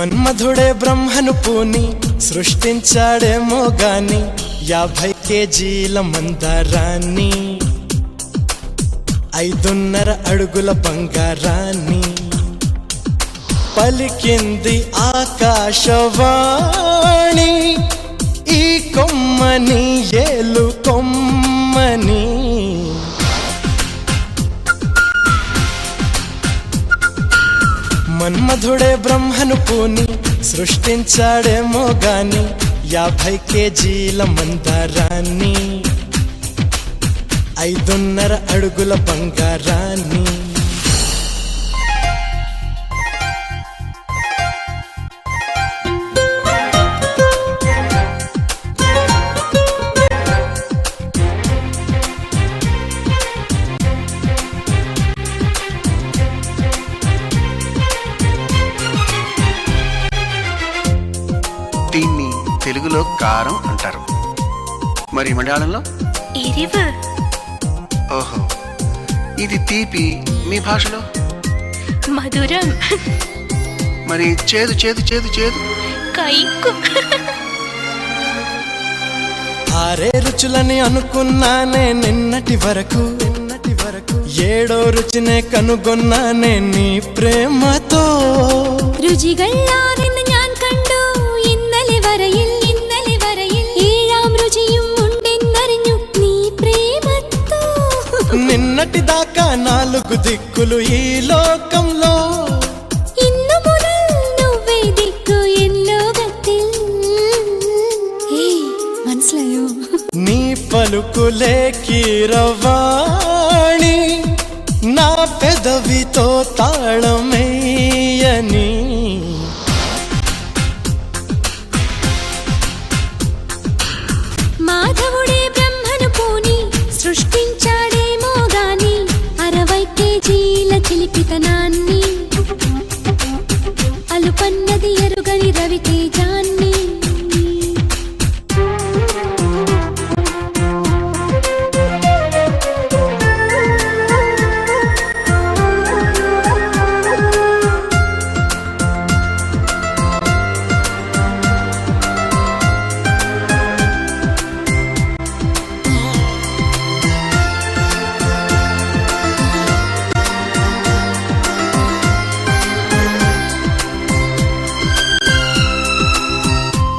మన్మధుడే బ్రహ్మను పూని సృష్టించాడేమో గాని 50 కేజీల మందారాన్ని 5.5 అడుగుల బంగారాన్ని పలికింది ఆకాశవాణి ఈ కొమ్మని ఏలు కొమ్మని మన్మధుడే బ్రహ్మను పూని సృష్టించాడేమో గాని 50 కేజీల మందారాన్ని 5.5 అడుగుల బంగారాన్ని దీన్ని తెలుగులో కారం అంటారు, మరి మలయాళంలో ఎరివు. ఓహో, ఇది తీపి మీ భాషలో మధురం. మరి చేదు చేదు చేదు చేదు కైకు. 6 రుచులని అనుకున్నానే నిన్నటి వరకు 7వ రుచినే కనుగొన్నానే నీ ప్రేమతో രുചികളാ നിന്നെ ഞാൻ കണ്ടു ഇന്നലെ വരയിൽ 7ാം രുചിയും ഉണ്ടെന്നറിഞ്ഞു നീ പ്രേമത്തോ. నిన్నటి దాకా 4 దిక్కులు ఈ లోకంలో ഇന്നു മുതൽ నువ్వే దిక్కు ఎన్ లోകത്തിൽ. മനസ്സിലായോ? నీ పలుకులే కీరవాణి నా పెదవితో తాళమేయని మాధవుడే బ్రహ్మను పూని సృష్టించాడేమో గాని 60 కేజీల చిలిపితనాన్ని అలుపన్నది ఎరుగని రవితేజాన్ని.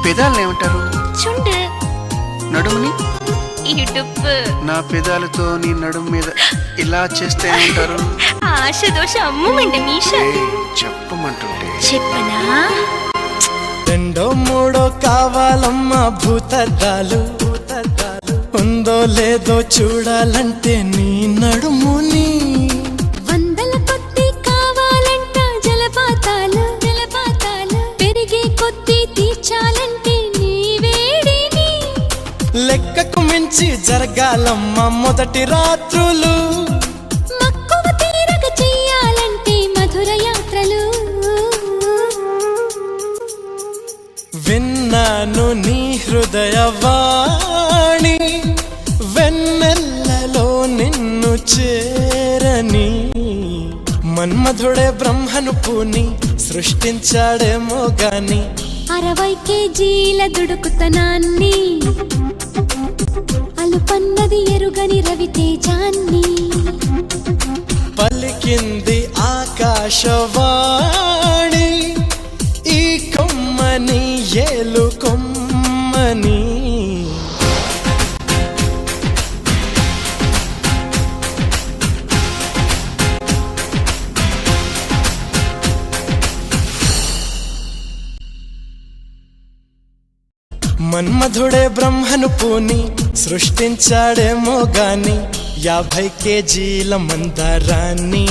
పెదాలను ఏమంటారు? చుండు. నడుముని? ఇడుపు. నా పెదాలతో నీ నడుము మీద ఇలా చేస్తే ఏమంటారు? ఆశ దోష అమ్ముమండి మీష. చెప్పమంటుంటే చెప్పనా? 2 3 కావాలమ్మా భూతద్దాలు ఉందో లేదో చూడాలంటే నీ నడుముని. వందల కొద్ది కావాలంట జలపాతాలు పెరిగే కొద్ది తీర్చాలంటే నీ వేడిని. లెక్కకు మించి జరగాలమ్మా మొదటి రాత్రులు మక్కువ తీరక చెయ్యాలంటే మధుర యాత్రలు. విన్నాను నీ హృదయవాణి వెన్నెల్లలో నిన్ను చేరని మన్మధుడే బ్రహ్మను పూని సృష్టించాడేమో గాని 60 కేజీల దుడుకుతనాన్ని అలుపన్నది ఎరుగని రవితేజాన్ని పలికింది ఆకాశవాణి ఈ కొమ్మని ఏలు కొమ్మని. మన్మధుడే బ్రహ్మను పూని సృష్టించాడేమో గాని 50 కేజీల మందారాన్ని